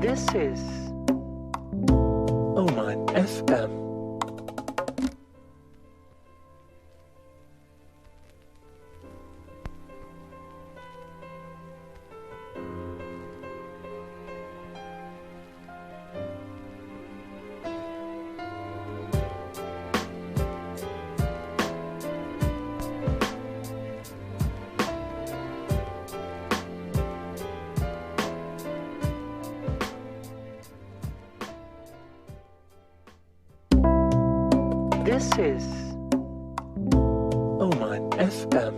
This is Oman FM. This is Oman FM.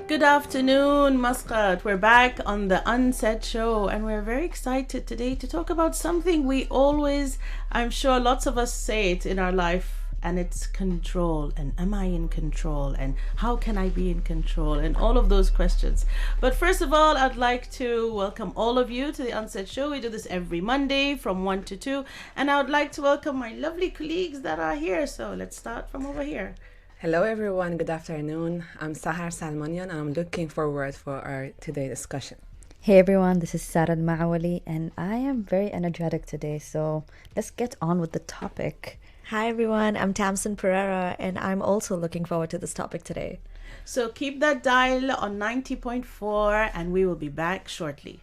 Good afternoon, Muscat. We're back on the Unsaid show, and we're very excited today to talk about something we always, I'm sure lots of us say it in our life, and it's control. And am I in control? And how can I be in control? And all of those questions. But first of all, I'd like to welcome all of you to the Unsaid show. We do this every Monday from 1 to 2. And I would like to welcome my lovely colleagues that are here. So let's start from over here. Hello everyone, good afternoon. I'm Sahar Salmanian and I'm looking forward for our today's discussion. Hey everyone, this is Sara Al Mawali and I am very energetic today, so let's get on with the topic. Hi everyone, I'm Tamsyn Pereira and I'm also looking forward to this topic today. So keep that dial on 90.4 and we will be back shortly.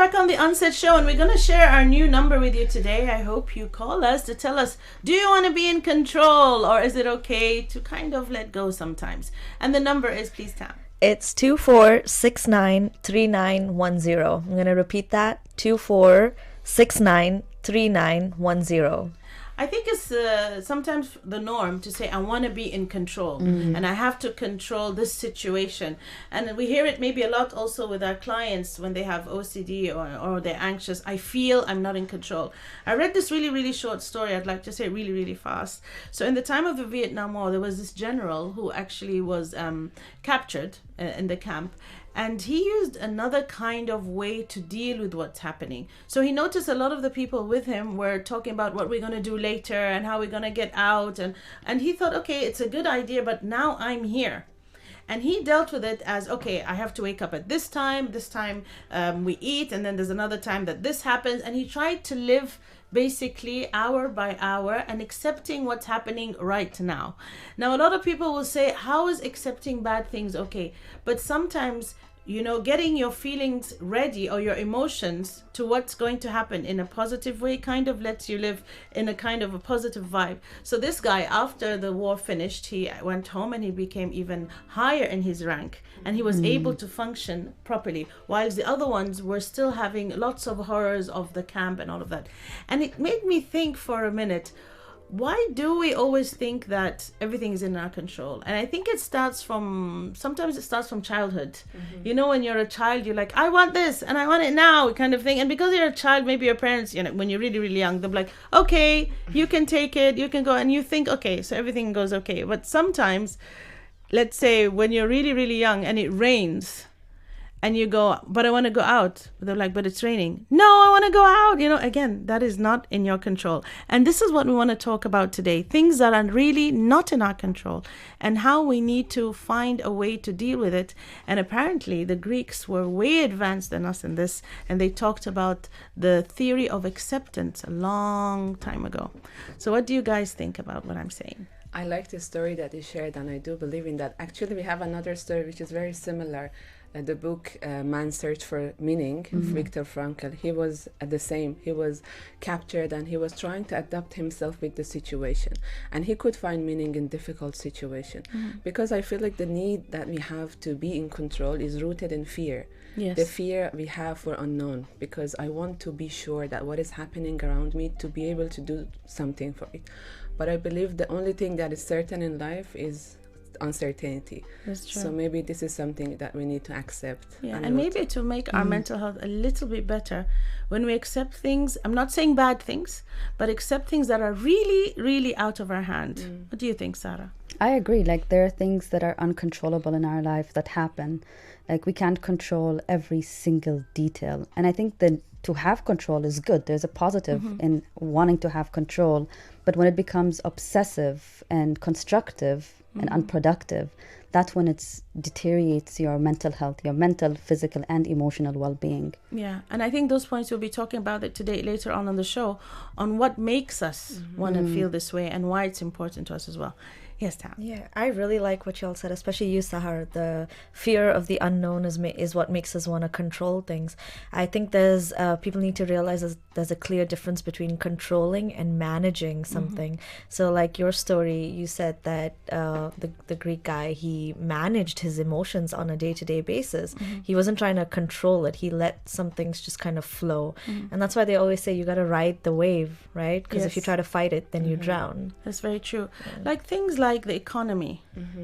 back on the Unsaid show, and we're going to share our new number with you today. I hope you call us to tell us, do you want to be in control, or is it okay to kind of let go sometimes? And the number is, please, Tam. It's 24693910. I'm going to repeat that. 24693910. I think it's sometimes the norm to say, I want to be in control and I have to control this situation. And we hear it maybe a lot also with our clients when they have OCD or they're anxious. I feel I'm not in control. I read this really, really short story. I'd like to say it really, really fast. So in the time of the Vietnam War, there was this general who actually was captured in the camp. And he used another kind of way to deal with what's happening. So he noticed a lot of the people with him were talking about what we're going to do later and how we're going to get out. And he thought, okay, it's a good idea, but now I'm here. And he dealt with it as, okay, I have to wake up at this time we eat, and then there's another time that this happens. And he tried to live basically hour by hour and accepting what's happening right now. Now, a lot of people will say, how is accepting bad things okay? But sometimes, you know, getting your feelings ready or your emotions to what's going to happen in a positive way kind of lets you live in a kind of a positive vibe. So this guy, after the war finished, he went home and he became even higher in his rank, and he was able to function properly, whilst the other ones were still having lots of horrors of the camp and all of that. And it made me think for a minute, why do we always think that everything is in our control? And I think sometimes it starts from childhood. You know, when you're a child, you're like, I want this and I want it now kind of thing. And because you're a child, maybe your parents, you know, when you're really, really young, they're like, okay, you can take it, you can go. And you think, okay, so everything goes okay. But sometimes, let's say when you're really, really young and it rains, and you go, but I want to go out. They're like, but it's raining. No, I want to go out. You know, again, that is not in your control. And this is what we want to talk about today. Things that are really not in our control and how we need to find a way to deal with it. And apparently the Greeks were way advanced than us in this. And they talked about the theory of acceptance a long time ago. So what do you guys think about what I'm saying? I like the story that you shared, and I do believe in that. Actually, we have another story which is very similar. The book Man's Search for Meaning, Viktor Frankl, he was the same. He was captured and he was trying to adapt himself with the situation. And he could find meaning in difficult situation. Because I feel like the need that we have to be in control is rooted in fear. Yes. The fear we have for unknown, because I want to be sure that what is happening around me to be able to do something for it. But I believe the only thing that is certain in life is uncertainty. That's true. So maybe this is something that we need to accept. Yeah, and maybe to make our mental health a little bit better, when we accept things, I'm not saying bad things, but accept things that are really, really out of our hand. What do you think, Sara? I agree. Like, there are things that are uncontrollable in our life that happen. Like, we can't control every single detail. And I think that to have control is good. There's a positive in wanting to have control. But when it becomes obsessive and constructive and unproductive, that's when it deteriorates your mental health, your mental, physical, and emotional well-being. Yeah, and I think those points we'll be talking about it today later on the show, on what makes us want to feel this way and why it's important to us as well. Yes, Tam. Yeah, I really like what y'all said, especially you, Sahar. The fear of the unknown is what makes us want to control things. I think there's people need to realize there's a clear difference between controlling and managing something. So, like your story, you said that the Greek guy, he managed his emotions on a day-to-day basis. He wasn't trying to control it. He let some things just kind of flow, and that's why they always say you got to ride the wave, right? Because if you try to fight it, then you drown. That's very true. Like things like the economy,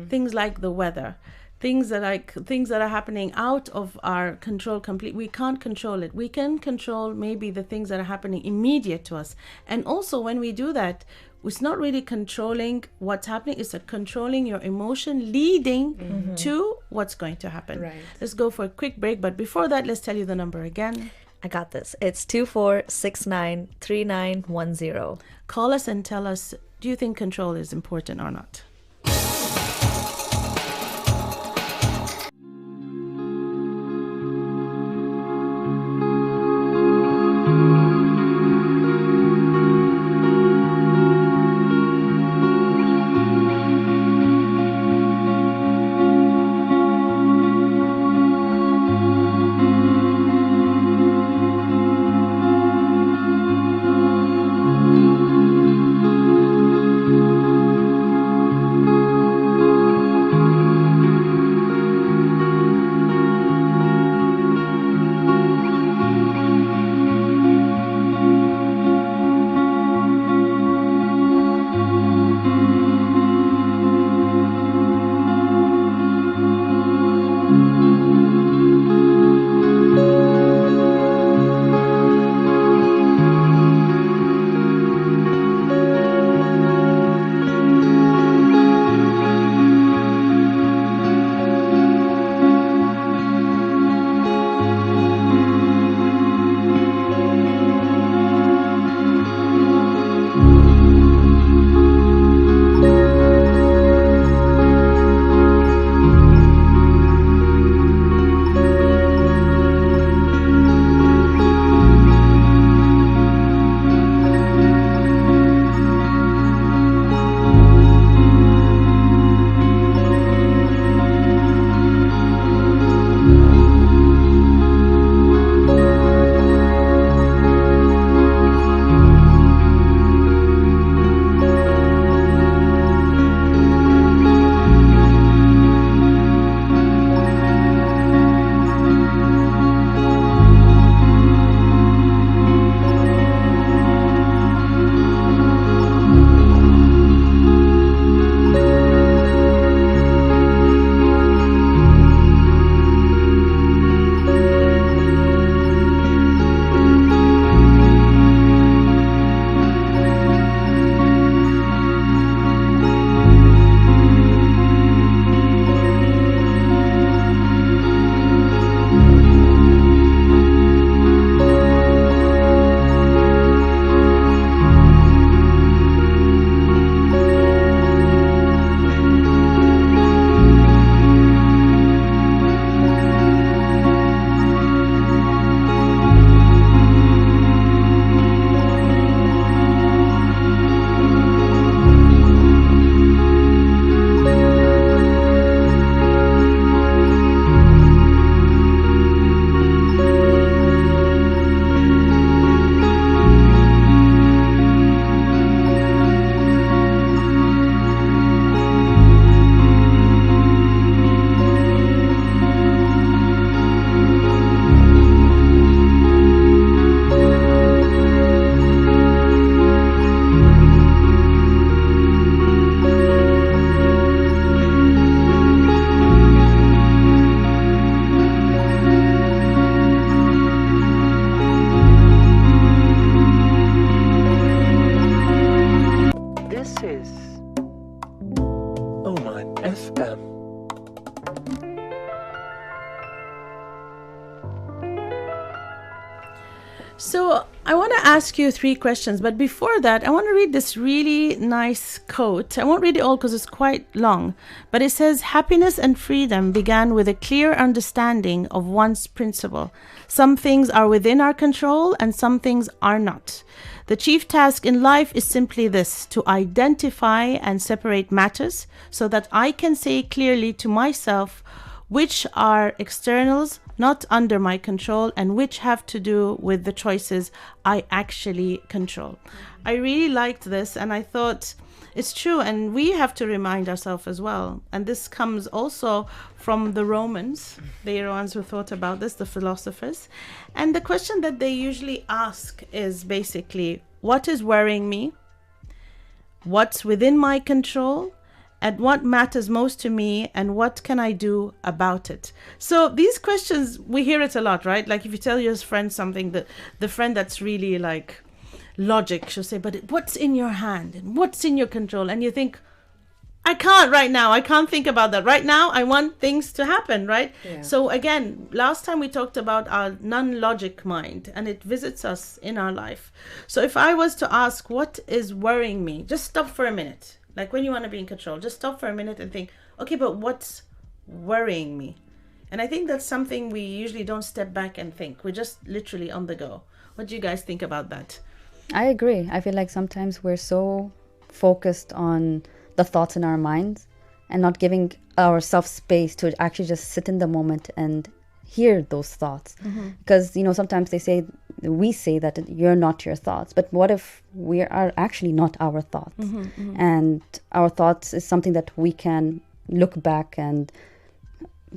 things like the weather, things that are happening out of our control completely. We can't control it. We can control maybe the things that are happening immediate to us. And also when we do that, it's not really controlling what's happening, it's controlling your emotion leading to what's going to happen. Right. Let's go for a quick break, but before that, let's tell you the number again. I got this. It's 24693910. Call us and tell us, do you think control is important or not? ask you 3 questions, but before that, I want to read this really nice quote. I won't read it all because it's quite long, but it says, "Happiness and freedom began with a clear understanding of one's principle. Some things are within our control and some things are not. The chief task in life is simply this, to identify and separate matters so that I can say clearly to myself which are externals not under my control and which have to do with the choices I actually control." I really liked this, and I thought it's true, and we have to remind ourselves as well. And this comes also from the Romans. They are the ones who thought about this, the philosophers. And the question that they usually ask is basically, what is worrying me? What's within my control? And what matters most to me, and what can I do about it? So these questions, we hear it a lot, right? Like if you tell your friend something, the friend that's really like logic, she'll say, but what's in your hand and what's in your control? And you think, I can't right now. I can't think about that. Right now, I want things to happen, right? Yeah. So again, last time we talked about our non-logic mind, and it visits us in our life. So if I was to ask, what is worrying me? Just stop for a minute. Like when you want to be in control, just stop for a minute and think, okay, but what's worrying me? And I think that's something we usually don't step back and think. We're just literally on the go. What do you guys think about that? I agree. I feel like sometimes we're so focused on the thoughts in our minds and not giving ourselves space to actually just sit in the moment and hear those thoughts. Because, you know, sometimes we say that you're not your thoughts, but what if we are actually not our thoughts? And our thoughts is something that we can look back and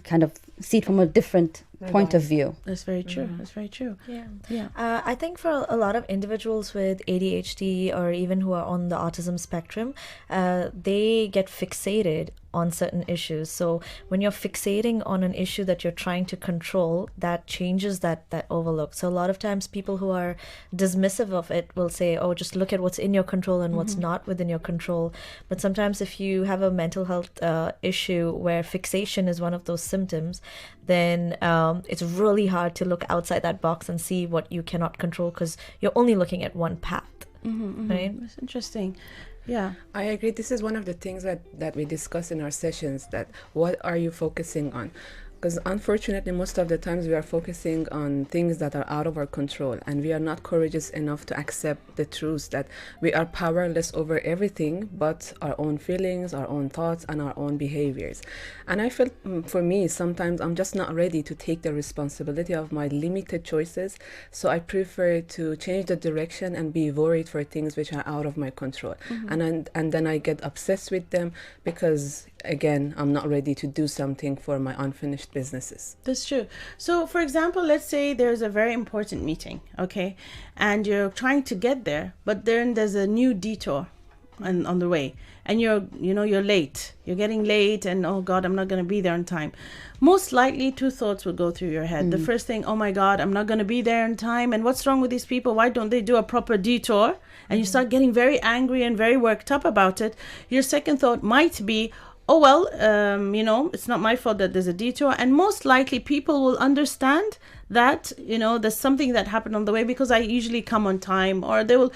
kind of see it from a different point of view. That's very true. That's very true. Yeah. I think for a lot of individuals with ADHD or even who are on the autism spectrum, they get fixated on certain issues. So when you're fixating on an issue that you're trying to control, that changes that overlook. So a lot of times people who are dismissive of it will say, oh, just look at what's in your control and what's not within your control. But sometimes if you have a mental health issue where fixation is one of those symptoms, then it's really hard to look outside that box and see what you cannot control because you're only looking at one path. Right? That's interesting. Yeah. I agree. This is one of the things that we discuss in our sessions, that what are you focusing on? Because unfortunately, most of the times we are focusing on things that are out of our control, and we are not courageous enough to accept the truth that we are powerless over everything but our own feelings, our own thoughts, and our own behaviors. And I feel, for me, sometimes I'm just not ready to take the responsibility of my limited choices, so I prefer to change the direction and be worried for things which are out of my control. And then I get obsessed with them because, again, I'm not ready to do something for my unfinished businesses. That's true. So, for example, let's say there's a very important meeting, okay, and you're trying to get there, but then there's a new detour on the way, and you're late. You're getting late, and oh God, I'm not going to be there on time. Most likely, 2 thoughts will go through your head. The first thing, oh my God, I'm not going to be there on time, and what's wrong with these people? Why don't they do a proper detour? And you start getting very angry and very worked up about it. Your second thought might be, oh, well, it's not my fault that there's a detour. And most likely people will understand that, there's something that happened on the way because I usually come on time, or they will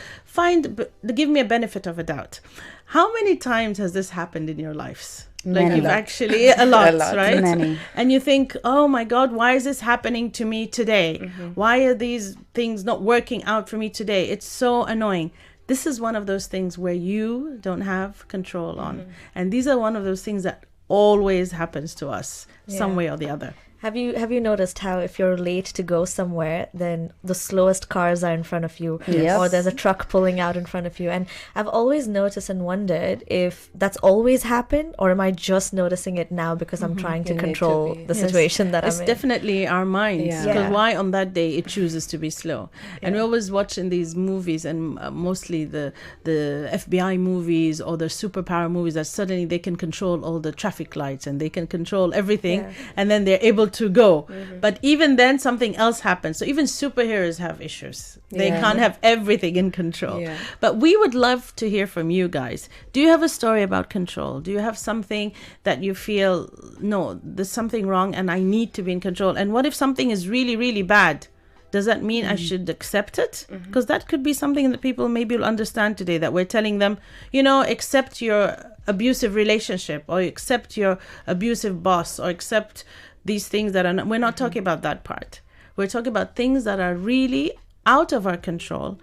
give me a benefit of a doubt. How many times has this happened in your lives? Like you've actually, a lot, right? Many. And you think, oh my God, why is this happening to me today? Why are these things not working out for me today? It's so annoying. This is one of those things where you don't have control on. And these are one of those things that always happens to us some way or the other. Have you noticed how if you're late to go somewhere, then the slowest cars are in front of you, or there's a truck pulling out in front of you? And I've always noticed and wondered if that's always happened, or am I just noticing it now because I'm trying to control the situation that I'm in? It's definitely our minds. Because why on that day it chooses to be slow? And we always watch in these movies, and mostly the FBI movies or the superpower movies, that suddenly they can control all the traffic lights and they can control everything, and then they're able to go. But even then something else happens. So even superheroes have issues. They can't have everything in control. But we would love to hear from you guys. Do you have a story about control? Do you have something that you feel, no, there's something wrong and I need to be in control? And what if something is really, really bad? Does that mean I should accept it? Because that could be something that people maybe will understand today, that we're telling them, accept your abusive relationship, or accept your abusive boss, or accept these things that are not, we're not talking about that part. We're talking about things that are really out of our control,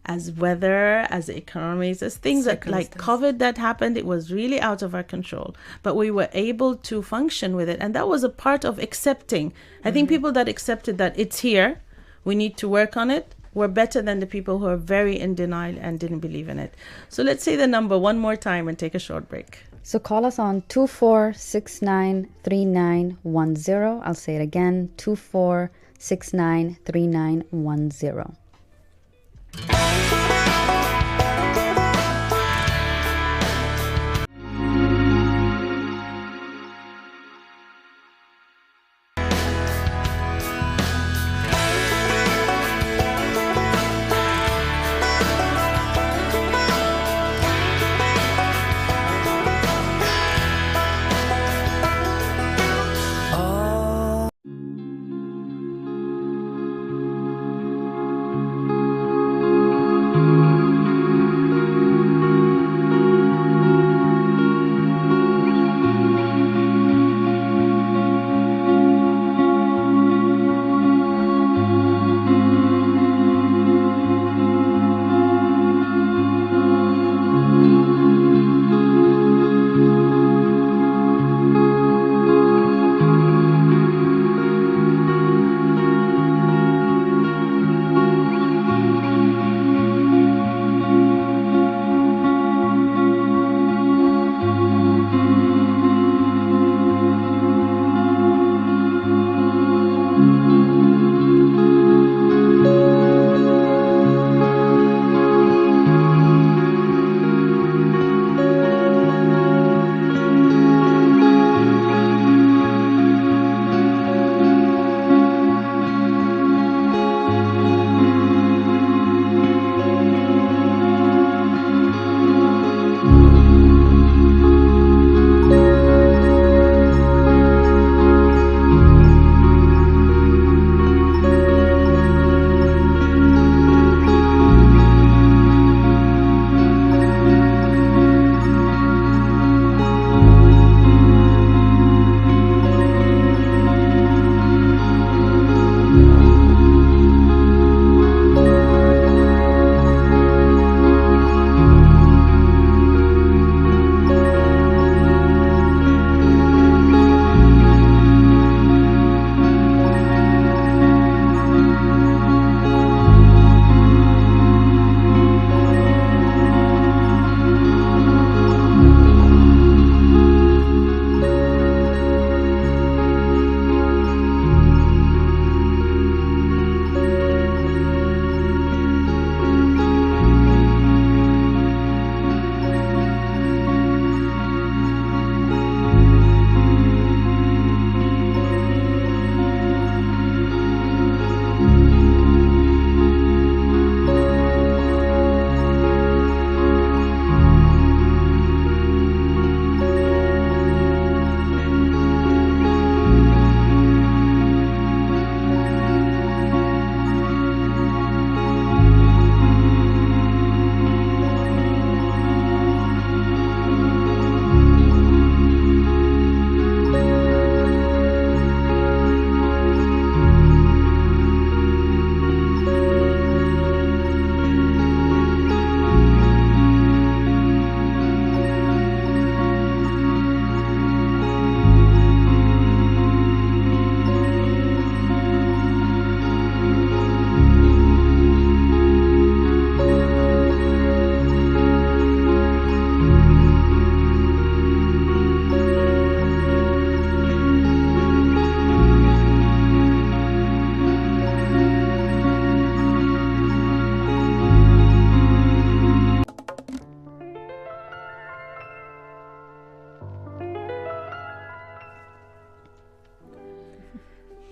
as weather, as economies, as things that, like COVID that happened, it was really out of our control, but we were able to function with it. And that was a part of accepting. I think people that accepted that it's here, we need to work on it, were better than the people who are very in denial and didn't believe in it. So let's say the number one more time and take a short break. So call us on 24693910. I'll say it again, 24693910.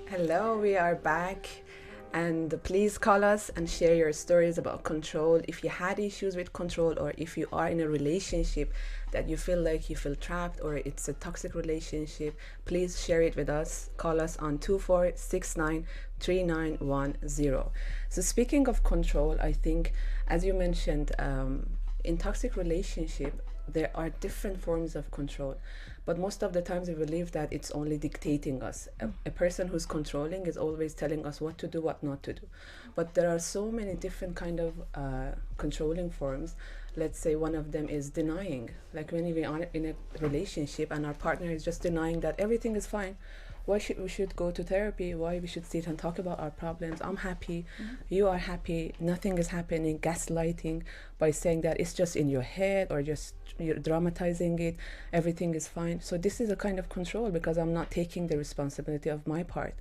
Hello, we are back. And please call us and share your stories about control. If you had issues with control, or if you are in a relationship that you feel like you feel trapped, or it's a toxic relationship, please share it with us. Call us on 24693910. So speaking of control, I think, as you mentioned, in toxic relationship, there are different forms of control, but most of the times we believe that it's only dictating us. A person who's controlling is always telling us what to do, what not to do. But there are so many different kind of controlling forms. Let's say one of them is denying. Like when we are in a relationship and our partner is just denying that everything is fine. Why should we should go to therapy? Why we should sit and talk about our problems? I'm happy, you are happy, nothing is happening. Gaslighting by saying that it's just in your head, or just you're dramatizing it, everything is fine. So this is a kind of control, because I'm not taking the responsibility of my part.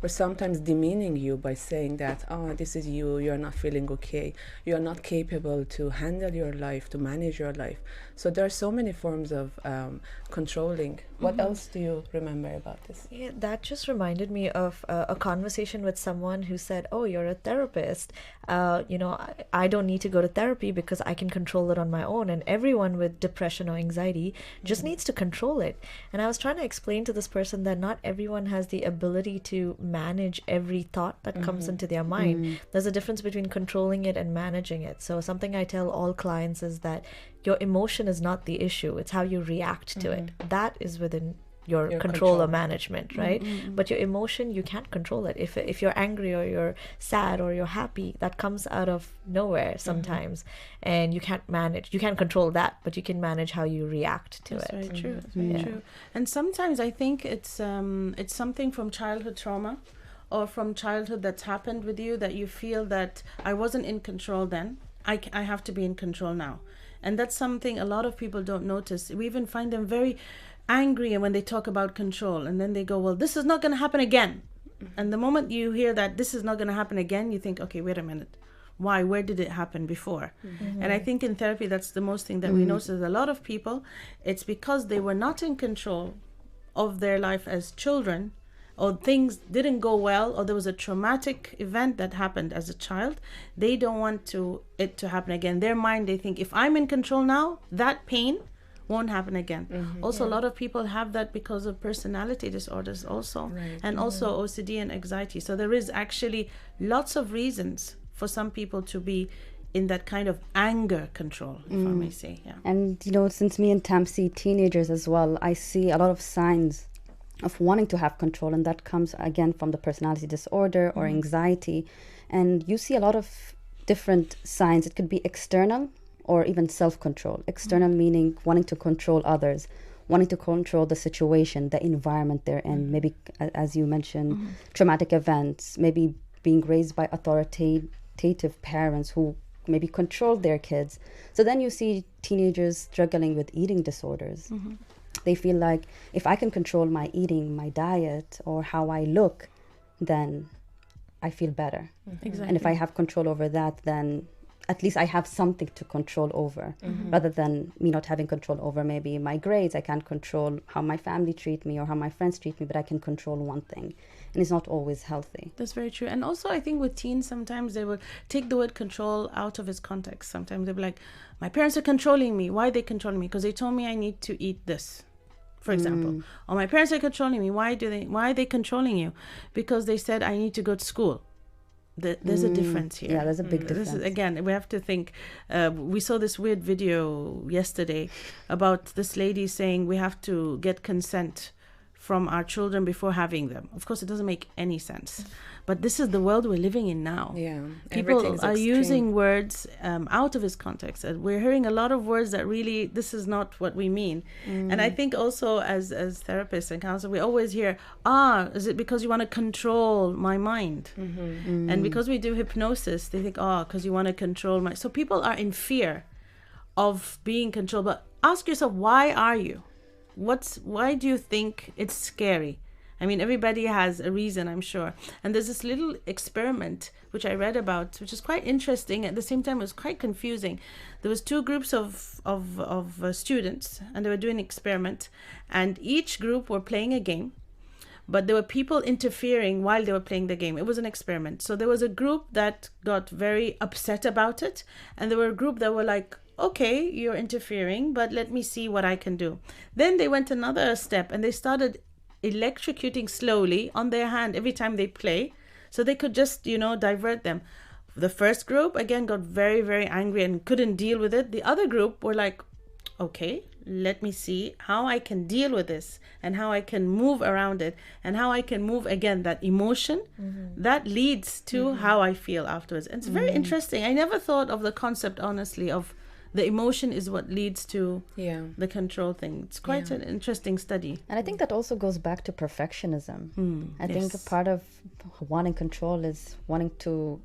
Or sometimes demeaning you by saying that, oh, this is you, you're not feeling okay, you're not capable to handle your life, to manage your life. So there are so many forms of controlling. What else do you remember about this? Yeah, that just reminded me of a conversation with someone who said, oh, you're a therapist. I don't need to go to therapy because I can control it on my own. And everyone with depression or anxiety just needs to control it. And I was trying to explain to this person that not everyone has the ability to manage every thought that comes into their mind. There's a difference between controlling it and managing it. So something I tell all clients is that your emotion is not the issue. It's how you react to it. That is within your control or management, right? But your emotion, you can't control it. If you're angry, or you're sad, or you're happy, that comes out of nowhere sometimes, and you can't control that, but you can manage how you react to That's it. very true. That's very true. And sometimes I think it's something from childhood trauma, or from childhood that's happened with you, that you feel that I wasn't in control then, I have to be in control now. And that's something a lot of people don't notice. We even find them very angry when they talk about control, and then they go, well, this is not going to happen again. And the moment you hear that this is not going to happen again, you think, okay, wait a minute, why, where did it happen before? And I think in therapy, that's the most thing that we notice. A lot of people, it's because they were not in control of their life as children, or things didn't go well, or there was a traumatic event that happened as a child. They don't want it to happen again. Their mind, they think, if I'm in control now, that pain won't happen again. Also, a lot of people have that because of personality disorders also, and also OCD and anxiety. So there is actually lots of reasons for some people to be in that kind of anger control, if I may say. Yeah. And since me and Tam see teenagers as well, I see a lot of signs of wanting to have control, and that comes again from the personality disorder or anxiety. And you see a lot of different signs. It could be external, or even self-control. External meaning wanting to control others, wanting to control the situation, the environment they're in, maybe, as you mentioned, traumatic events, maybe being raised by authoritative parents who maybe control their kids. So then you see teenagers struggling with eating disorders. They feel like, if I can control my eating, my diet, or how I look, then I feel better. Exactly. And if I have control over that, then at least I have something to control over, rather than me not having control over maybe my grades. I can't control how my family treat me or how my friends treat me, but I can control one thing. And it's not always healthy. That's very true. And also, I think with teens, sometimes they will take the word control out of its context. Sometimes they'll be like, my parents are controlling me. Why are they controlling me? Because they told me I need to eat this, for example. Or my parents are controlling me. Why are they controlling you? Because they said I need to go to school. There's a difference here. Yeah, there's a big difference. This is, again, we have to think. We saw this weird video yesterday about this lady saying we have to get consent from our children before having them. Of course, it doesn't make any sense. But this is the world we're living in now. Yeah, People are using words out of its context. And we're hearing a lot of words that really, this is not what we mean. And I think also as therapists and counselors, we always hear, is it because you want to control my mind? And because we do hypnosis, they think, because you want to control my... So people are in fear of being controlled. But ask yourself, why are you? Why do you think it's scary? I mean, everybody has a reason, I'm sure. And there's this little experiment which I read about, which is quite interesting. At the same time, it was quite confusing. There was two groups of students, and they were doing an experiment. And each group were playing a game. but there were people interfering while they were playing the game. It was an experiment. So there was a group that got very upset about it, and there were a group that were like, okay, you're interfering, but let me see what I can do. Then they went another step and they started electrocuting slowly on their hand every time they play, so they could just, divert them. The first group again got very, very angry and couldn't deal with it. The other group were like, okay, let me see how I can deal with this and how I can move around it and how I can move again that emotion that leads to how I feel afterwards. And it's very interesting. I never thought of the concept, honestly, of the emotion is what leads to the control thing. It's quite an interesting study. And I think that also goes back to perfectionism. I think a part of wanting control is wanting to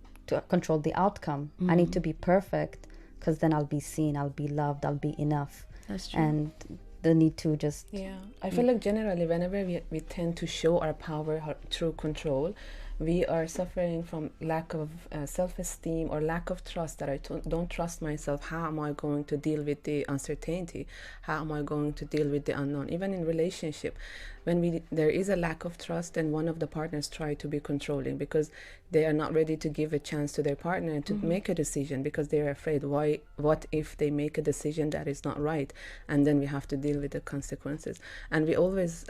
control the outcome. I need to be perfect because then I'll be seen, I'll be loved, I'll be enough. That's true. And the need to just... Yeah, I feel like generally whenever we tend to show our power through control, we are suffering from lack of self-esteem or lack of trust, that I don't trust myself. How am I going to deal with the uncertainty? How am I going to deal with the unknown? Even in relationship, when there is a lack of trust, then one of the partners try to be controlling because they are not ready to give a chance to their partner to make a decision, because they are afraid, what if they make a decision that is not right, and then we have to deal with the consequences. And we always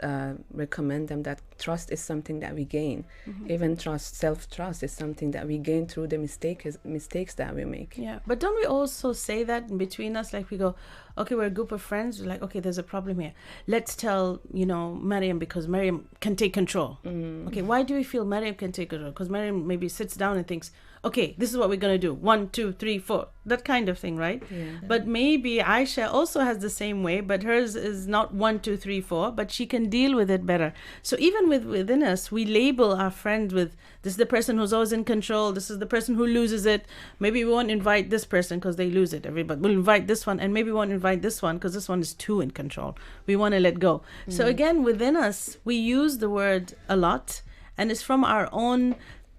recommend them that trust is something that we gain. Even self-trust is something that we gain through the mistakes that we make. Yeah, but don't we also say that in between us? Like we go, okay, we're a group of friends. We're like, okay, there's a problem here. Let's tell, Mariam, because Mariam can take control. Okay, why do we feel Mariam can take control? Because Mariam maybe sits down and thinks, okay, this is what we're going to do. 1, 2, 3, 4. That kind of thing, right? Yeah. But maybe Aisha also has the same way, but hers is not 1, 2, 3, 4, but she can deal with it better. So even within us, we label our friends with, this is the person who's always in control. This is the person who loses it. Maybe we won't invite this person because they lose it. Everybody will invite this one, and maybe we won't invite this one because this one is too in control. We want to let go. So again, within us, we use the word a lot, and it's from our own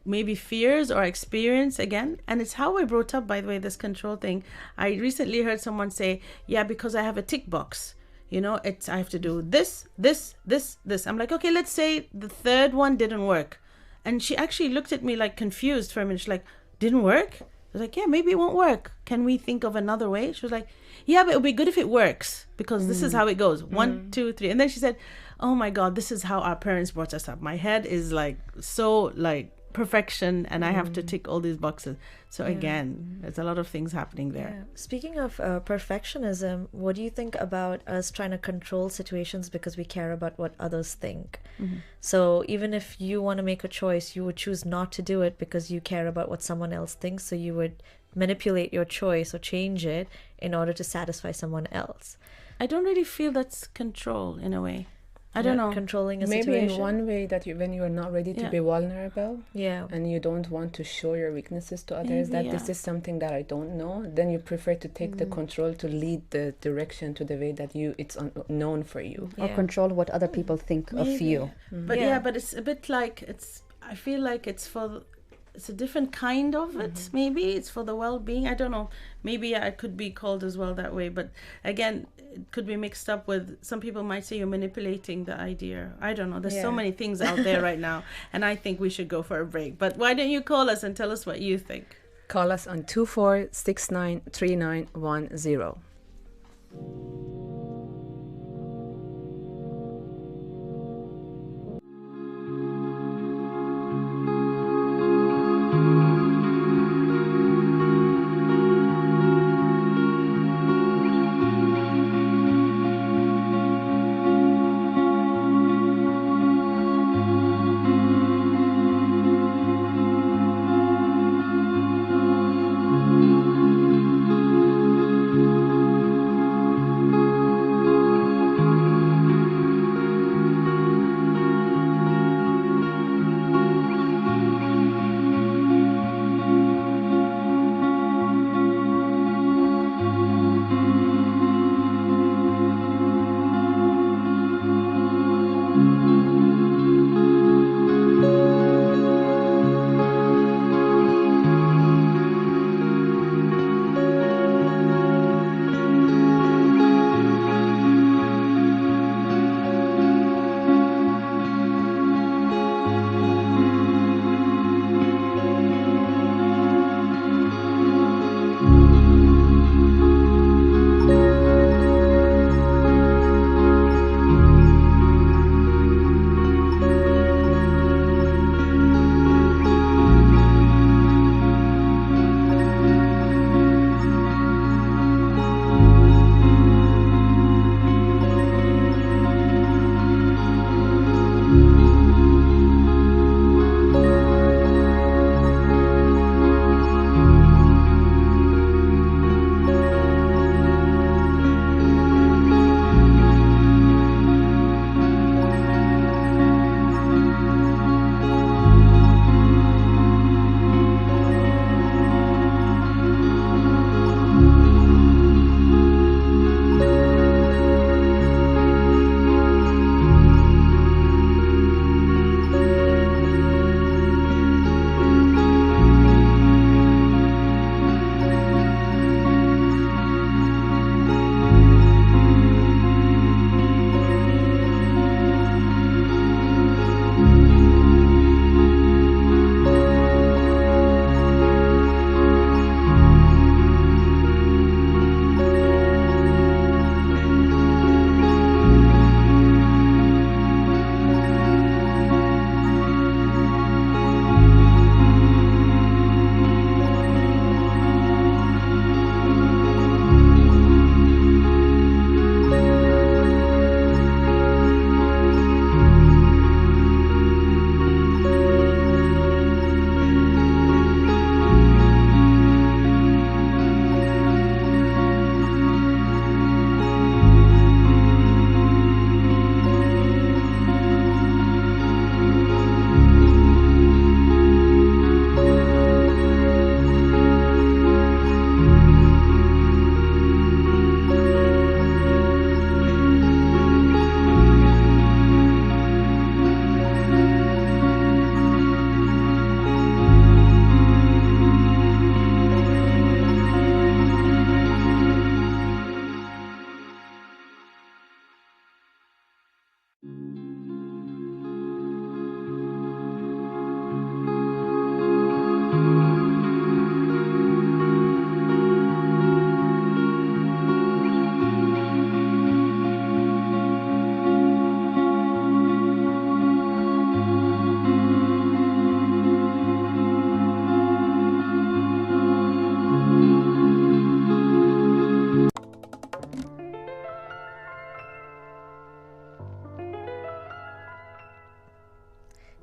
maybe fears or experience again. And it's how we're brought up, by the way, this control thing. I recently heard someone say, yeah, because I have a tick box, I have to do this, this, this, this. I'm like, okay, let's say the third one didn't work. And she actually looked at me like confused for a minute. She's like, didn't work? I was like, yeah, maybe it won't work. Can we think of another way? She was like, yeah, but it'll be good if it works, because this is how it goes. 1, 2, 3. And then she said, oh my God, this is how our parents brought us up. My head is like so like perfection, and I have to tick all these boxes. So again, there's a lot of things happening there. Yeah. Speaking of perfectionism, what do you think about us trying to control situations because we care about what others think? So even if you want to make a choice, you would choose not to do it because you care about what someone else thinks, so you would manipulate your choice or change it in order to satisfy someone else. I don't really feel that's control in a way. I don't know. Controlling a Maybe situation. in one way that when you are not ready to be vulnerable, and you don't want to show your weaknesses to others, Maybe, this is something that I don't know, then you prefer to take the control to lead the direction to the way that it's known for you. Or control what other people think of you. But but it's a bit like, I feel like it's a different kind of it. Maybe it's for the well-being. I don't know. Maybe it could be called as well that way. But again, it could be mixed up with, some people might say you're manipulating the idea. I don't know. There's so many things out there right now. And I think we should go for a break. But why don't you call us and tell us what you think? Call us on 24693910.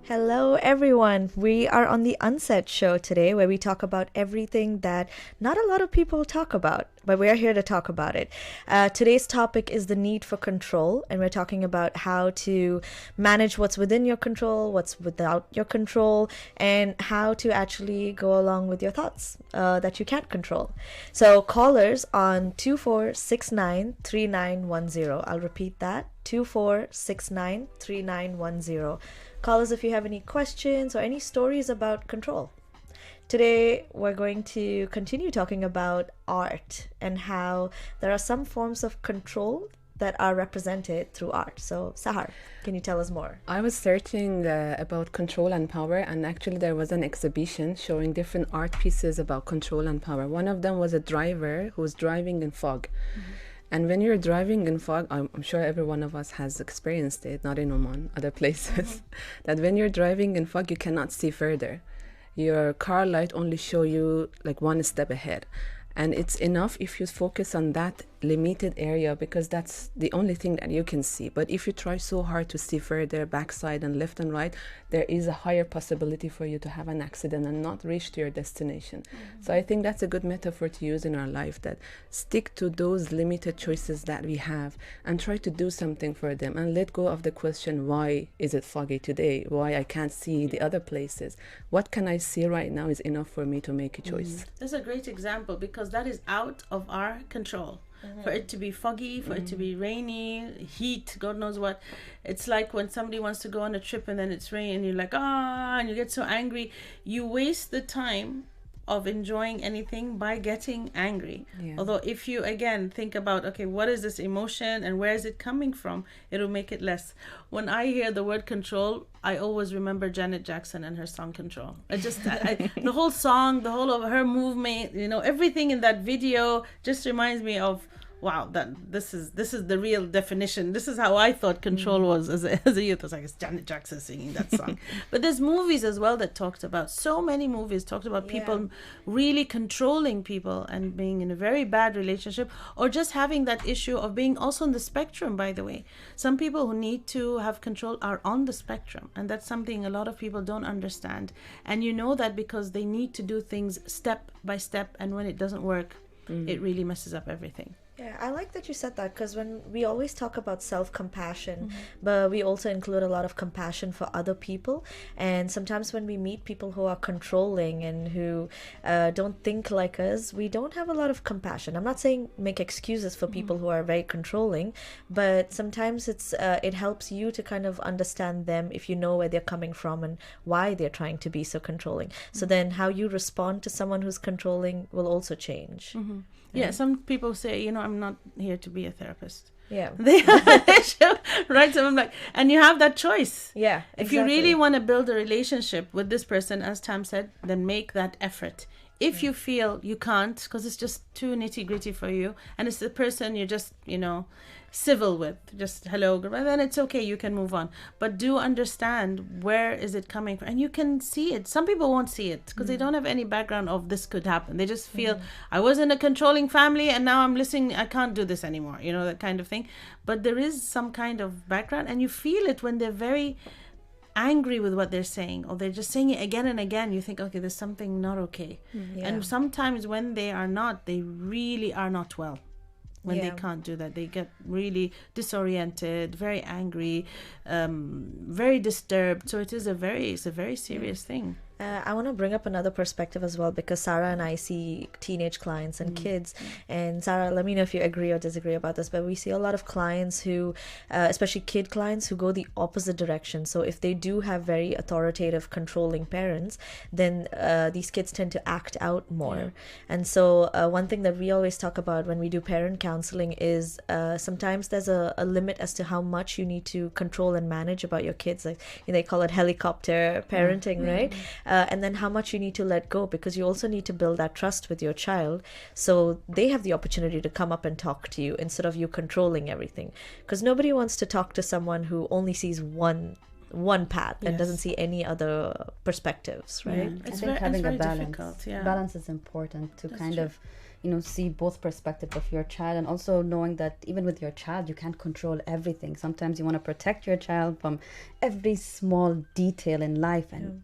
Hello, everyone. We are on the Unsaid show today, where we talk about everything that not a lot of people talk about, but we're here to talk about it. Today's topic is the need for control, and we're talking about how to manage what's within your control, what's without your control, and how to actually go along with your thoughts that you can't control. So, callers on 24693910. I'll repeat that, 24693910. Call us if you have any questions or any stories about control. Today, we're going to continue talking about art and how there are some forms of control that are represented through art. So, Sahar, can you tell us more? I was searching about control and power, and actually there was an exhibition showing different art pieces about control and power. One of them was a driver who was driving in fog. And when you're driving in fog, I'm sure every one of us has experienced it, not in Oman, other places, that when you're driving in fog, you cannot see further. Your car light only show you like one step ahead. And it's enough if you focus on that limited area, because that's the only thing that you can see. But if you try so hard to see further, backside and left and right, there is a higher possibility for you to have an accident and not reach to your destination. So I think that's a good metaphor to use in our life, that stick to those limited choices that we have and try to do something for them, and let go of the question, why is it foggy today? Why I can't see the other places? What can I see right now is enough for me to make a choice. That's a great example, because that is out of our control. For it to be foggy, for it to be rainy, heat, God knows what. It's like when somebody wants to go on a trip and then it's rain and you're like, and you get so angry. You waste the time of enjoying anything by getting angry. Although if you again think about, okay, what is this emotion and where is it coming from, it'll make it less. When I hear the word control, I always remember Janet Jackson and her song Control. The whole song, the whole of her movement, everything in that video just reminds me of, wow, this is the real definition. This is how I thought control was as a youth. I was like, it's Janet Jackson singing that song. But there's movies as well that talked about, so many movies talked about people really controlling people and being in a very bad relationship, or just having that issue of being also on the spectrum, by the way. Some people who need to have control are on the spectrum, and that's something a lot of people don't understand. And you know that because they need to do things step by step, and when it doesn't work, it really messes up everything. Yeah, I like that you said that, because when we always talk about self-compassion, but we also include a lot of compassion for other people. And sometimes when we meet people who are controlling and who don't think like us, we don't have a lot of compassion. I'm not saying make excuses for people who are very controlling, but sometimes it helps you to kind of understand them if you know where they're coming from and why they're trying to be so controlling. So then how you respond to someone who's controlling will also change. Yeah, some people say, I'm not here to be a therapist. Yeah. Right? So I'm like, and you have that choice. Yeah, exactly. If you really want to build a relationship with this person, as Tam said, then make that effort. If you feel you can't, because it's just too nitty gritty for you, and it's the person you're just, civil with, just hello, goodbye, then it's okay, you can move on. But do understand where is it coming from, and you can see it. Some people won't see it because they don't have any background of this could happen. They just feel I was in a controlling family and now I'm listening, I can't do this anymore, that kind of thing. But there is some kind of background, and you feel it when they're very angry with what they're saying, or they're just saying it again and again. You think, okay, there's something not okay. And sometimes when they are not, they really are not well. When they can't do that, they get really disoriented, very angry, very disturbed. So it's a very serious thing. I want to bring up another perspective as well, because Sara and I see teenage clients and kids. And Sara, let me know if you agree or disagree about this, but we see a lot of clients who, especially kid clients, who go the opposite direction. So if they do have very authoritative, controlling parents, then these kids tend to act out more. And so one thing that we always talk about when we do parent counseling is sometimes there's a limit as to how much you need to control and manage about your kids. Like they call it helicopter parenting, right? And then how much you need to let go, because you also need to build that trust with your child so they have the opportunity to come up and talk to you instead of you controlling everything. Because nobody wants to talk to someone who only sees one path and doesn't see any other perspectives, right? I think having a balance is important to kind of see both perspective of your child, and also knowing that even with your child you can't control everything. Sometimes you want to protect your child from every small detail in life, and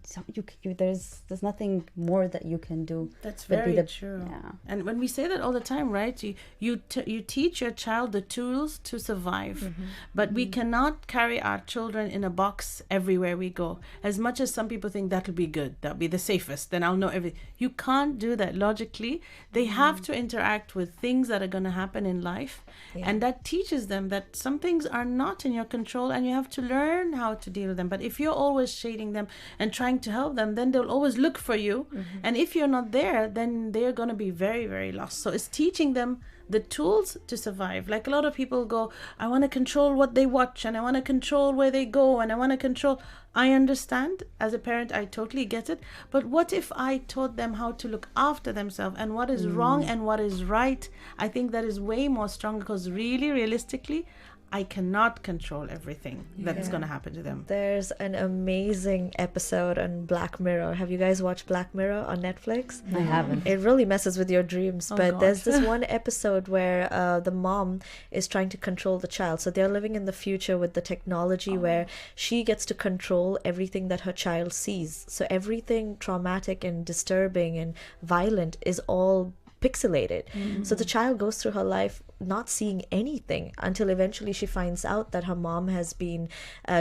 there's nothing more that you can do. That's but be very the- true. yeah. And when we say that all the time, right? You teach your child the tools to survive, but we cannot carry our children in a box everywhere we go. As much as some people think that'll be good, that'll be the safest, then I'll know everything. You can't do that logically. They have to interact with things that are going to happen in life, and that teaches them that some things are not in your control, and you have to learn how to deal with them. But if you're always shading them and trying to help them, then they'll always look for you, and if you're not there, then they're going to be very, very lost. So it's teaching them the tools to survive. Like a lot of people go, I want to control what they watch, and I want to control where they go, and I want to control. I understand. As a parent, I totally get it. But what if I taught them how to look after themselves, and what is wrong and what is right? I think that is way more strong, because really, realistically, I cannot control everything that's going to happen to them. There's an amazing episode on Black Mirror. Have you guys watched Black Mirror on Netflix? I haven't. It really messes with your dreams. But God. there's this one episode where the mom is trying to control the child. So they're living in the future with the technology where she gets to control everything that her child sees. So everything traumatic and disturbing and violent is all pixelated. So the child goes through her life not seeing anything until eventually she finds out that her mom has been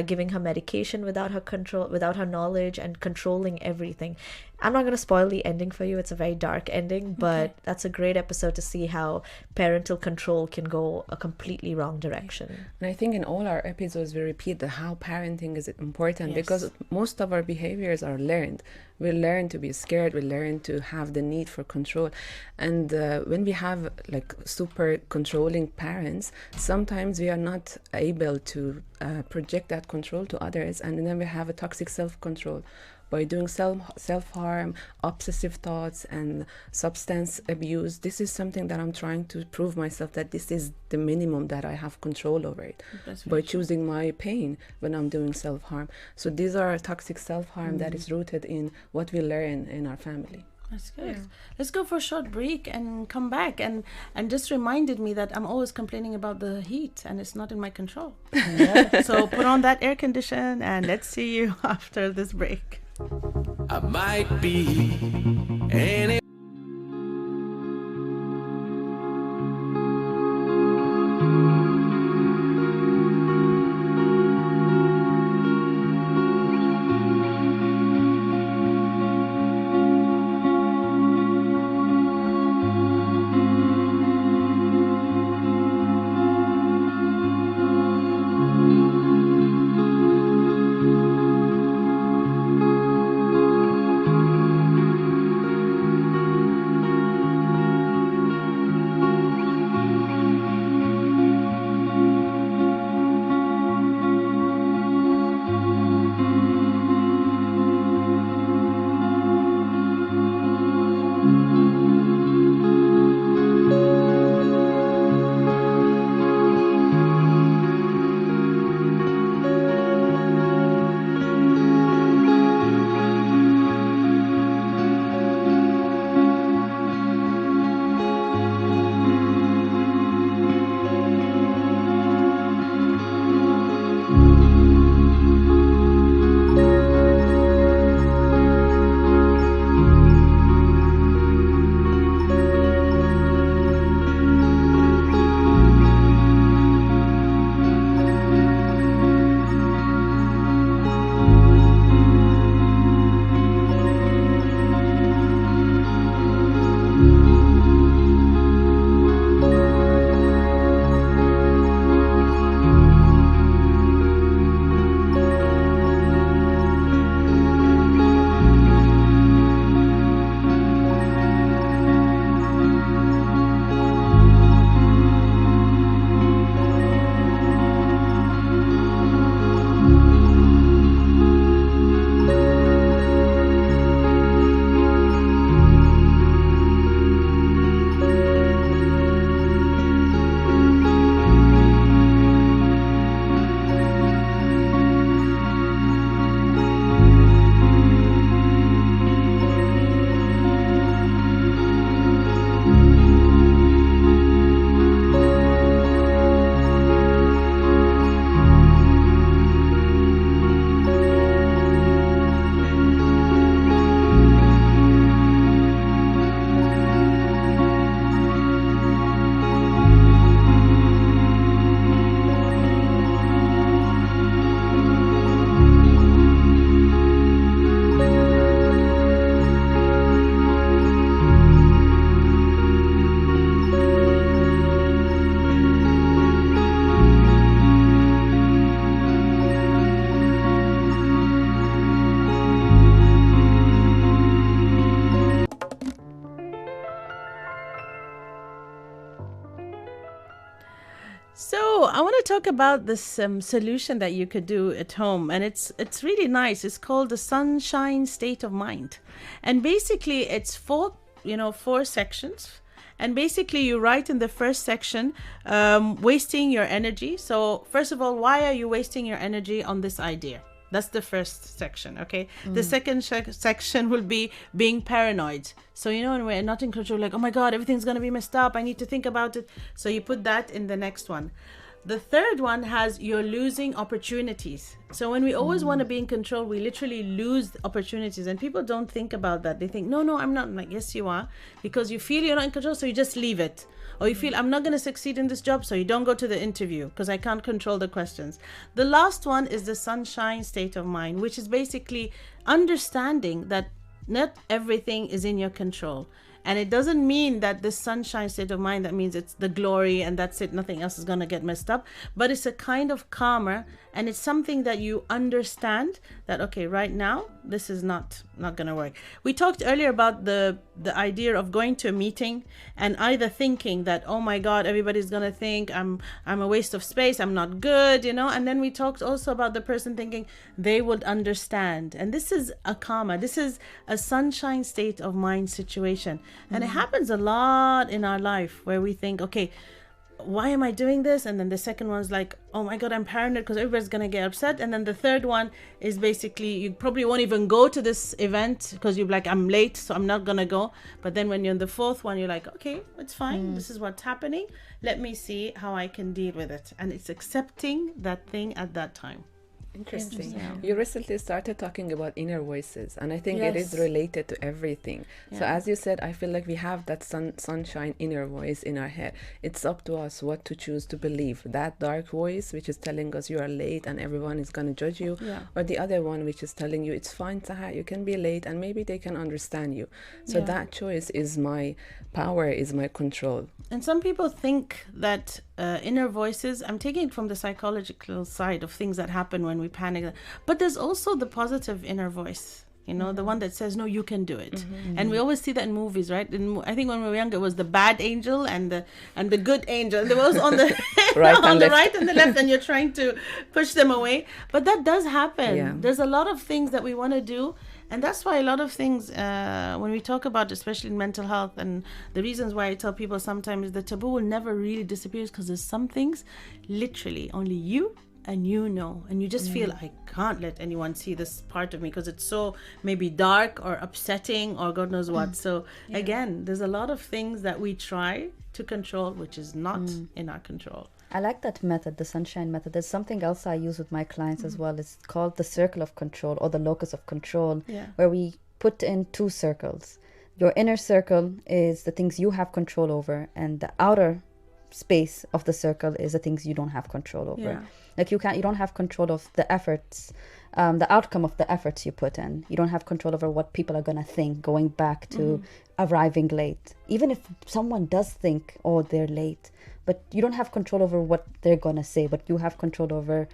giving her medication without her control, without her knowledge, and controlling everything. I'm not going to spoil the ending for you. It's a very dark ending, but that's a great episode to see how parental control can go a completely wrong direction. And I think in all our episodes we repeat that how parenting is important, because most of our behaviors are learned. We learn to be scared, we learn to have the need for control. And when we have like super controlling parents, sometimes we are not able to project that control to others, and then we have a toxic self-control. By doing self-harm, obsessive thoughts, and substance abuse, this is something that I'm trying to prove myself that this is the minimum that I have control over it. By choosing my pain when I'm doing self-harm. So these are toxic self-harm that is rooted in what we learn in our family. That's good. Let's go for a short break and come back. And just reminded me that I'm always complaining about the heat, and it's not in my control. So put on that air condition, and let's see you after this break. I might be any. So I want to talk about this solution that you could do at home, and it's really nice. It's called the Sunshine State of Mind, and basically it's four sections. And basically, you write in the first section, wasting your energy. So first of all, why are you wasting your energy on this idea? That's the first section, okay? The second section will be being paranoid. So, when we're not in control, like, oh my God, everything's going to be messed up. I need to think about it. So you put that in the next one. The third one has you're losing opportunities. So when we always want to be in control, we literally lose opportunities. And people don't think about that. They think, no, I'm not. I'm like, yes, you are. Because you feel you're not in control, so you just leave it. Or you feel I'm not going to succeed in this job, so you don't go to the interview because I can't control the questions. The last one is the sunshine state of mind, which is basically understanding that not everything is in your control. And it doesn't mean that this sunshine state of mind, that means it's the glory and that's it, nothing else is going to get messed up. But it's a kind of calmer, and it's something that you understand that, okay, right now, this is not going to work. We talked earlier about the idea of going to a meeting and either thinking that, oh my God, everybody's going to think I'm a waste of space, I'm not good, and then we talked also about the person thinking they would understand. And this is a calmer, this is a sunshine state of mind situation. And it happens a lot in our life where we think, okay, why am I doing this? And then the second one's like, oh my God, I'm paranoid because everybody's going to get upset. And then the third one is basically you probably won't even go to this event because you're like, I'm late, so I'm not going to go. But then when you're in the fourth one, you're like, okay, it's fine. This is what's happening. Let me see how I can deal with it. And it's accepting that thing at that time. Interesting. You recently started talking about inner voices, and I think it is related to everything. So as you said, I feel like we have that sunshine inner voice in our head. It's up to us what to choose to believe. That dark voice, which is telling us you are late and everyone is going to judge you, or the other one, which is telling you it's fine, Sahar, you can be late and maybe they can understand you. So that choice is my power, is my control. And some people think that inner voices, I'm taking it from the psychological side of things that happen when we panic, but there's also the positive inner voice, the one that says, no, you can do it. And we always see that in movies, right? I think when we were younger, it was the bad angel and the good angel. There was on the on the right and the left, and you're trying to push them away. But that does happen. There's a lot of things that we want to do. And that's why a lot of things, when we talk about, especially in mental health, and the reasons why I tell people sometimes the taboo will never really disappear, because there's some things literally only you and and you just feel I can't let anyone see this part of me because it's so maybe dark or upsetting or God knows what. So again, there's a lot of things that we try to control which is not in our control. I like that method, the sunshine method. There's something else I use with my clients as well. It's called the circle of control, or the locus of control, where we put in 2 circles. Your inner circle is the things you have control over, and the outer space of the circle is the things you don't have control over. Like you don't have control of the efforts, the outcome of the efforts you put in. You don't have control over what people are going to think, going back to arriving late. Even if someone does think, oh, they're late, but you don't have control over what they're going to say, but you have control over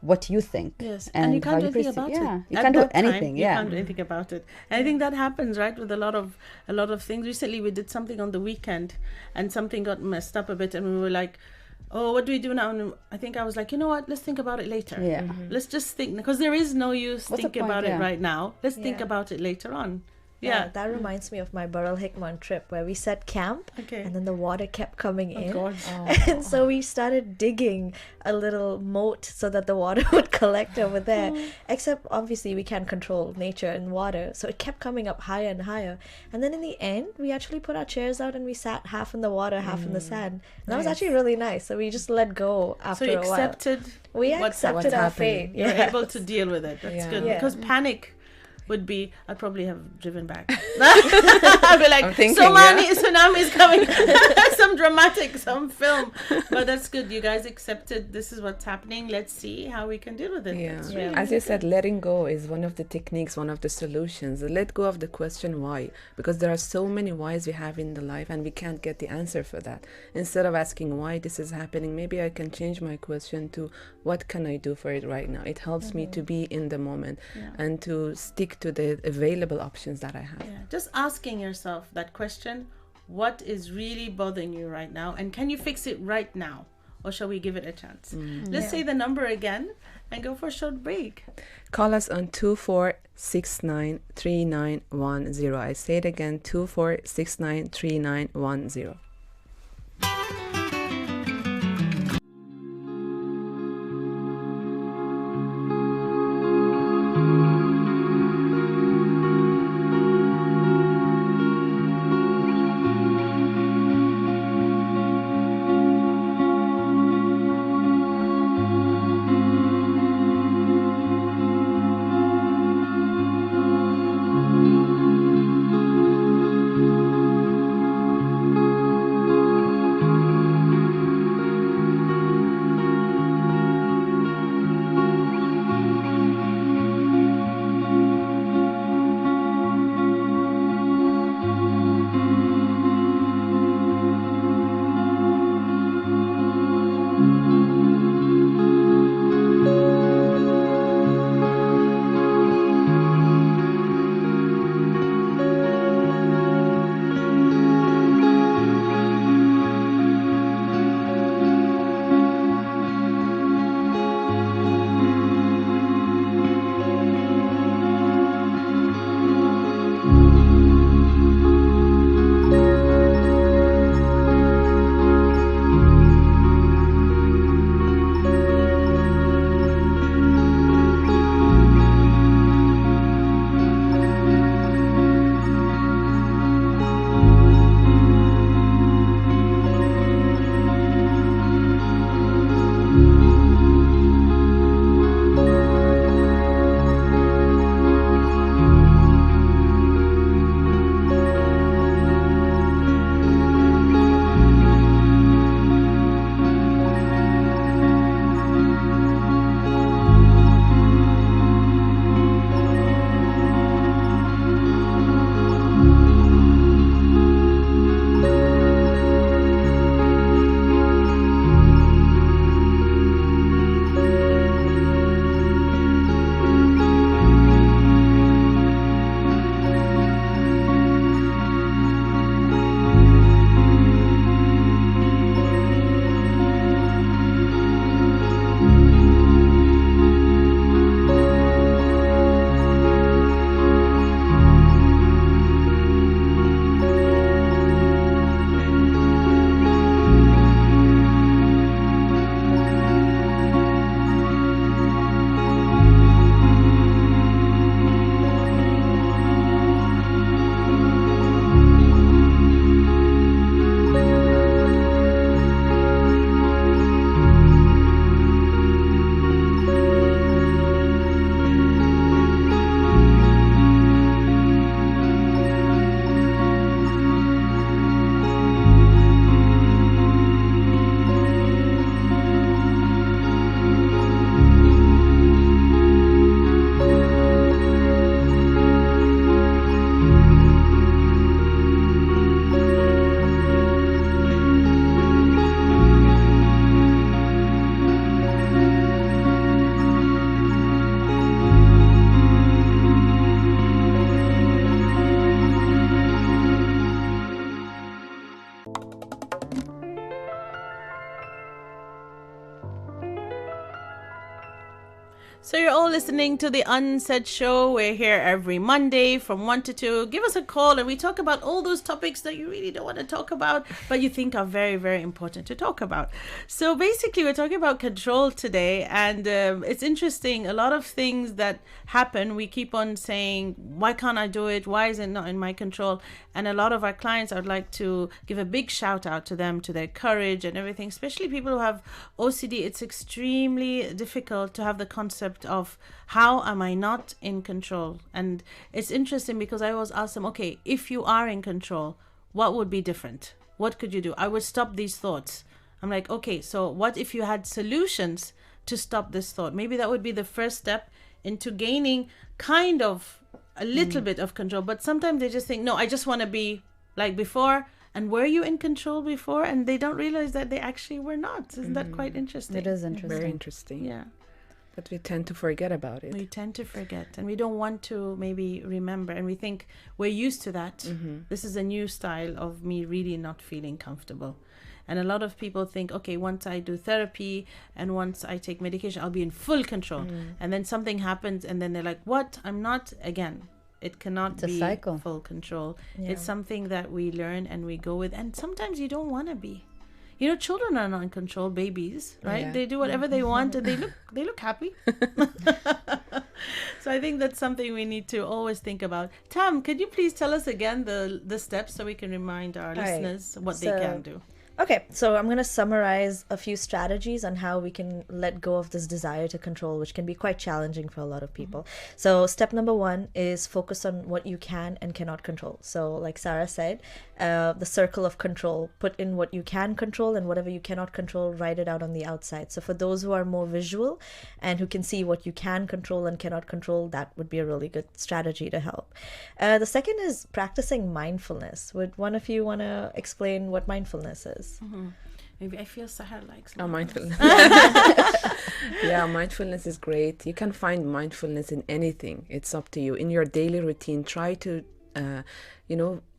what you think. Yes, and you can't do anything about it. You can't do anything. You can't do anything about it. And I think that happens, right, with a lot of things. Recently, we did something on the weekend, and something got messed up a bit, and we were like, oh, what do we do now? And I think I was like, you know what? Let's think about it later. Let's just think, because there is no use thinking about it right now. Let's think about it later on. That reminds me of my Burl Hickman trip where we set camp and then the water kept coming in. And so we started digging a little moat so that the water would collect over there. Except obviously we can't control nature and water. So it kept coming up higher and higher. And then in the end, we actually put our chairs out and we sat half in the water, half in the sand. And that was actually really nice. So we just let go after a while. So you accepted our fate. You're able to deal with it. That's good. Because panic would be, I'd probably have driven back. I'd be like, tsunami is coming. some film. But that's good. You guys accepted this is what's happening. Let's see how we can deal with it. Really As you said, letting go is one of the techniques, one of the solutions. Let go of the question why, because there are so many whys we have in the life and we can't get the answer for that. Instead of asking why this is happening, maybe I can change my question to what can I do for it right now. It helps me to be in the moment and to stick to the available options that I have. Just asking yourself that question, what is really bothering you right now, and can you fix it right now, or shall we give it a chance? Let's say the number again and go for a short break. Call us on 24693910. I say it again, 24693910. So you're all listening to the Unsaid show. We're here every Monday from 1 to 2. Give us a call and we talk about all those topics that you really don't want to talk about, but you think are very, very important to talk about. So basically, we're talking about control today. And it's interesting. A lot of things that happen, we keep on saying, why can't I do it? Why is it not in my control? And a lot of our clients, I'd like to give a big shout out to them, to their courage and everything, especially people who have OCD. It's extremely difficult to have the concept of how am I not in control. And it's interesting because I always ask them, okay, if you are in control, what would be different? What could you do? I would stop these thoughts. I'm like, okay, so what if you had solutions to stop this thought? Maybe that would be the first step into gaining kind of a little bit of control. But sometimes they just think, no, I just want to be like before. And were you in control before? And they don't realize that they actually were not. Isn't that quite interesting? It is interesting. Very interesting. Yeah. But we tend to forget about it. We tend to forget and we don't want to maybe remember. And we think we're used to that. This is a new style of me really not feeling comfortable. And a lot of people think, okay, once I do therapy and once I take medication, I'll be in full control. And then something happens and then they're like, what? I'm not. Again, it cannot It's a be cycle. full control. Yeah. It's something that we learn and we go with. And sometimes you don't want to be. You know, children are not in control, babies, right? Yeah. They do whatever they want and they look happy. So I think that's something we need to always think about. Tam, could you please tell us again the steps so we can remind our right. listeners what they So- can do? Okay, so I'm going to summarize a few strategies on how we can let go of this desire to control, which can be quite challenging for a lot of people. So, step number 1 is focus on what you can and cannot control. So, like Sara said, the circle of control, put in what you can control and whatever you cannot control, write it out on the outside. So, for those who are more visual and who can see what you can control and cannot control, that would be a really good strategy to help. The second is practicing mindfulness. Would one of you want to explain what mindfulness is? Maybe I feel Sahar likes Mindfulness. Yeah, mindfulness is great. You can find mindfulness in anything. It's up to you. In your daily routine, try to,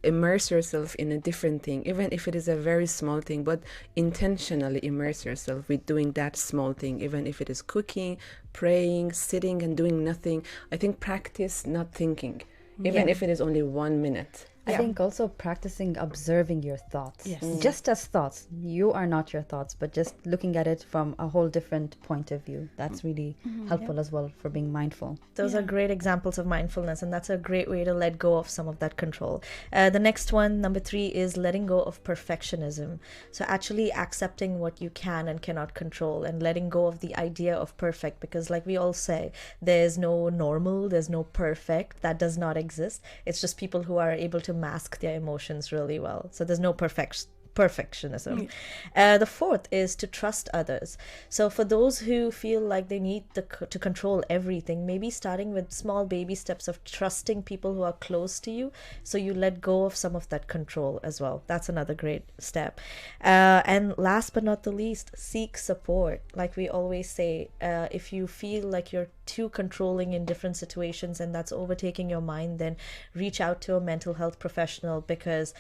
immerse yourself in a different thing, even if it is a very small thing, but intentionally immerse yourself with doing that small thing, even if it is cooking, praying, sitting and doing nothing. I think practice not thinking, even if it is only 1 minute. I think also practicing observing your thoughts. Yes. Just as thoughts. You are not your thoughts, but just looking at it from a whole different point of view. That's really helpful as well for being mindful. Those are great examples of mindfulness, and that's a great way to let go of some of that control. The next one, number 3, is letting go of perfectionism. So actually accepting what you can and cannot control and letting go of the idea of perfect, because like we all say, there's no normal, there's no perfect. That does not exist. It's just people who are able to mask their emotions really well. So there's no perfectionism. The fourth is to trust others. So for those who feel like they need to control everything, maybe starting with small baby steps of trusting people who are close to you, so you let go of some of that control as well. That's another great step. And last but not the least, seek support. Like we always say, if you feel like you're too controlling in different situations and that's overtaking your mind, then reach out to a mental health professional, because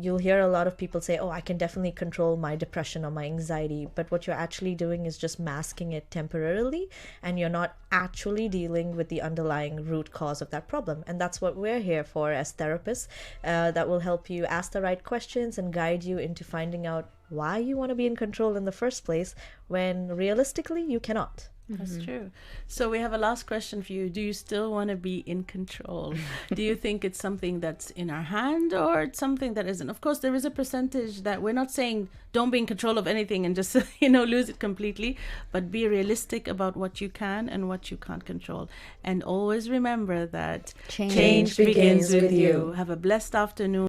you'll hear a lot of people say, oh, I can definitely control my depression or my anxiety, but what you're actually doing is just masking it temporarily, and you're not actually dealing with the underlying root cause of that problem. And that's what we're here for as therapists, that will help you ask the right questions and guide you into finding out why you want to be in control in the first place, when realistically you cannot. That's true. So we have a last question for you. Do you still want to be in control? Do you think it's something that's in our hand, or it's something that isn't? Of course, there is a percentage that we're not saying don't be in control of anything and just, lose it completely, but be realistic about what you can and what you can't control. And always remember that Change begins with you. Have a blessed afternoon.